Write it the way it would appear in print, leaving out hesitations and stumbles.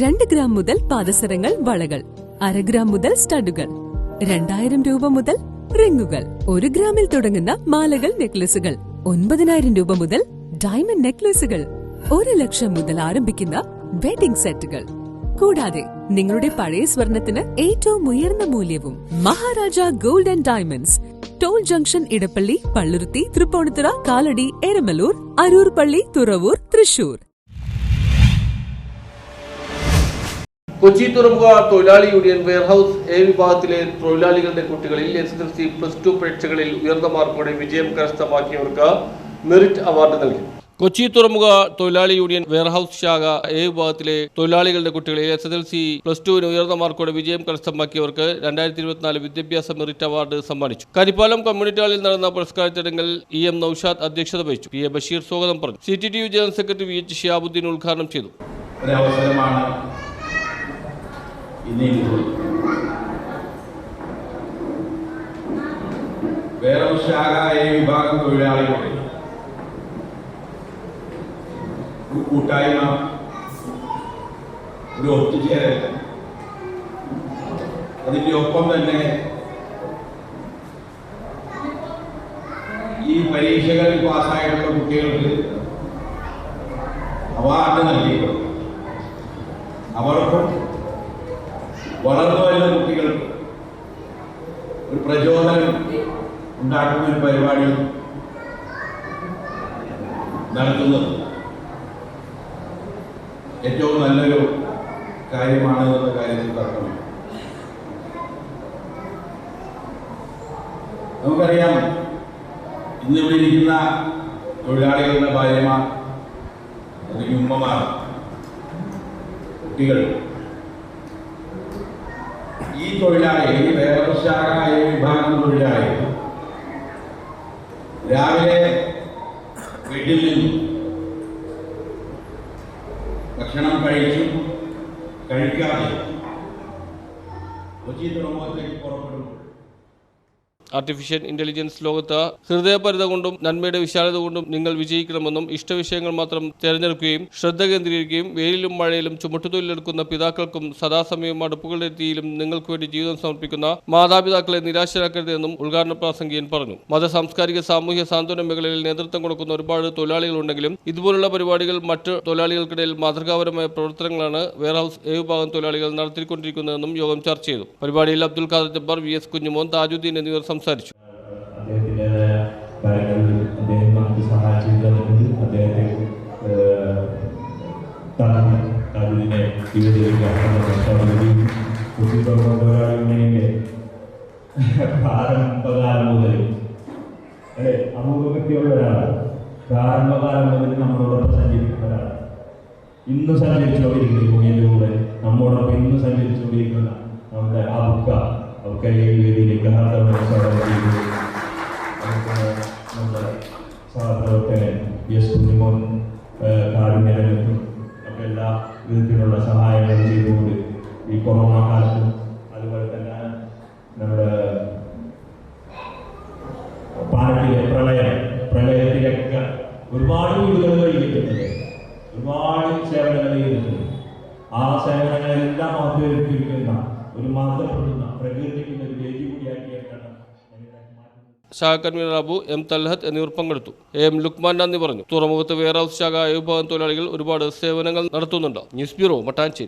2 gram മുതൽ പാദസരങ്ങൾ, വളകൾ, 1/2 gram മുതൽ സ്റ്റഡുകൾ, 2000 രൂപ മുതൽ റിങ്ങുകൾ, 1 ഗ്രാമിൽ തുടങ്ങുന്ന മാലകൾ, നെക്ലസുകൾ, 9000 രൂപ മുതൽ ഡയമണ്ട് നെക്ലസുകൾ, 1 ലക്ഷം മുതൽ ആരംഭിക്കുന്ന വെഡിംഗ് സെറ്റുകൾ. കൂടാതെ നിങ്ങളുടെ പഴയ സ്വർണത്തിന് ഏറ്റവും ഉയർന്ന മൂല്യവും. Maharaja gold and diamonds, toll junction, Edappally, Palluruthy, Thrippunithura, Kalady, Eramalloor, Aroor പള്ളി, തുറവൂർ, തൃശൂർ. കൊച്ചി തുറമുഖ തൊഴിലാളി യൂണിയൻ വെയർഹൌസ് എ വിഭാഗത്തിലെ തൊഴിലാളികളുടെ കുട്ടികളിൽ SSLC +2 പരീക്ഷകളിൽ ഉയർന്ന മാർക്കോടെ വിജയം കരസ്ഥമാക്കിയവർക്ക് മെറിറ്റ് അവാർഡ് നൽകി. കൊച്ചി തുറമുഖ തൊഴിലാളി യൂണിയൻ വെയർഹൌസ് ശാഖ എ വിഭാഗത്തിലെ തൊഴിലാളികളുടെ കുട്ടികളിൽ SSLC +2 ഉയർന്ന മാർക്കോടെ വിജയം കരസ്ഥമാക്കിയവർക്ക് 2024 വിദ്യാഭ്യാസ മെറിറ്റ് അവാർഡ് സമ്മാനിച്ചു. കരിപ്പാലം കമ്മ്യൂണിറ്റി ഹാളിൽ നടന്ന പുരസ്കാര ചടങ്ങിൽ EM നൌഷാദ് അധ്യക്ഷത വഹിച്ചു. PA ബഷീർ സ്വാഗതം പറഞ്ഞു. CTTU general secretary VH Shihabuddin ഉദ്ഘാടനം ചെയ്തു. വിഭാഗം തൊഴിലാളികളുടെ ഒരു കൂട്ടായ്മ, ഒരു ഒത്തുചേരൽ, അതിന്റെ ഒപ്പം തന്നെ ഈ പരീക്ഷകളിൽ പാസ്സായിട്ടുള്ള കുട്ടികൾക്ക് അവാർഡ് നൽകിയിട്ടുണ്ട്. അവർക്കും വളർന്നു വരുന്ന കുട്ടികൾക്ക് ഒരു പ്രചോദനം ഉണ്ടാക്കുന്ന ഒരു പരിപാടി നടത്തുന്നത് ഏറ്റവും നല്ലൊരു കാര്യമാണ് എന്നുള്ള കാര്യത്തിൽ തർക്കമില്ല. നമുക്കറിയാം, ഇന്നിവിടെ ഇരിക്കുന്ന തൊഴിലാളികളുടെ ഭാര്യമാർ, അല്ലെങ്കിൽ ഉമ്മമാർ, കുട്ടികൾ, ഈ തൊഴിലാളി, ഈ വേറൊരുശാഖായ വിഭാഗം തൊഴിലാളി രാവിലെ വീട്ടിൽ നിന്നും ഭക്ഷണം കഴിക്കാതെ കൊച്ചി തുറമുഖത്തേക്ക് പുറപ്പെടുമ്പോൾ ആർട്ടിഫിഷ്യൽ ഇന്റലിജൻസ് ലോകത്ത് ഹൃദയപരിത കൊണ്ടും നന്മയുടെ വിശാലത കൊണ്ടും നിങ്ങൾ വിജയിക്കണമെന്നും ഇഷ്ടവിഷയങ്ങൾ മാത്രം തിരഞ്ഞെടുക്കുകയും ശ്രദ്ധ കേന്ദ്രീകരിക്കുകയും വെയിലും മഴയിലും ചുമട്ടുതൊഴിലെടുക്കുന്ന പിതാക്കൾക്കും സദാസമയം അടുപ്പുകളുടെ തീയിലും നിങ്ങൾക്ക് വേണ്ടി ജീവിതം സമർപ്പിക്കുന്ന മാതാപിതാക്കളെ നിരാശരാക്കരുതെന്നും ഉദ്ഘാടന പ്രാസംഗികൻ പറഞ്ഞു. മത, സാംസ്കാരിക, സാമൂഹ്യ സാന്ത്വന മേഖലയിൽ നേതൃത്വം കൊടുക്കുന്ന ഒരുപാട് തൊഴിലാളികളുണ്ടെങ്കിലും ഇതുപോലുള്ള പരിപാടികൾ മറ്റ് തൊഴിലാളികൾക്കിടയിൽ മാതൃകാപരമായ പ്രവർത്തനങ്ങളാണ് വെയർഹൌസ് എ വിഭാഗം തൊഴിലാളികൾ നടത്തിക്കൊണ്ടിരിക്കുന്നതെന്നും യോഗം ചർച്ച ചെയ്തു. പരിപാടിയിൽ അബ്ദുൽ ഖാദർ ജബ്ബാർ, VS കുഞ്ഞുമോൻ, താജുദ്ദീൻ എന്നിവർ സംസാരിച്ചു. അദ്ദേഹത്തിൻ്റെതായ കാര്യങ്ങളിൽ അദ്ദേഹം നമുക്ക് സഹായിച്ചിട്ടുണ്ട്. അദ്ദേഹത്തെ താജുദ്ദീനെ പ്രാരംഭകാലം മുതൽ അമുഖ്യമുള്ള ഒരാളാണ്. പ്രാരംഭകാലം മുതൽ നമ്മളോടൊപ്പം സഞ്ചരിക്കുന്ന ഒരാളാണ്. ഇന്ന് സഞ്ചരിച്ചുകൊണ്ടിരിക്കുന്ന ഭൂമിയുടെ കൂടെ നമ്മോടൊപ്പം ഇന്ന് സഞ്ചരിച്ചുകൊണ്ടിരിക്കുന്ന നമ്മുടെ അവർക്ക് ഈ വേദിയിലേക്ക് നമ്മുടെ സഹപ്രവർത്തകൻ VS കുഞ്ഞുമോൻ കാരുണ്യരംഗത്തും ഒക്കെ എല്ലാ വിധത്തിലുള്ള സഹായങ്ങൾ ചെയ്തുകൊണ്ട് ഈ കൊറോണ കാലത്തും അതുപോലെ തന്നെ നമ്മുടെ പാലത്തിലെ പ്രളയത്തിലൊക്കെ ഒരുപാട് വീടുകൾ കഴിഞ്ഞിട്ടുണ്ട്, ഒരുപാട് സേവനങ്ങൾ ചെയ്തിട്ടുണ്ട്. ആ സേവനങ്ങളെല്ലാം മാറ്റിവെക്കുന്ന ഒരു മാറ്റപ്പെടുന്ന പ്രകൃതിക്കുന്ന ഒരു വേദി കൂടിയാക്കിയിട്ടാണ് ശാഖ കൺവീനർ അബു M തൽഹത്ത് എന്നിവർ പങ്കെടുത്തു. AM ലുക്മാൻ നന്ദി പറഞ്ഞു. തുറമുഖത്ത് വെയർഹൌസ് ശാഖ വിഭാഗം തൊഴിലാളികൾ ഒരുപാട് സേവനങ്ങൾ നടത്തുന്നുണ്ട്. News bureau, Mattancherry.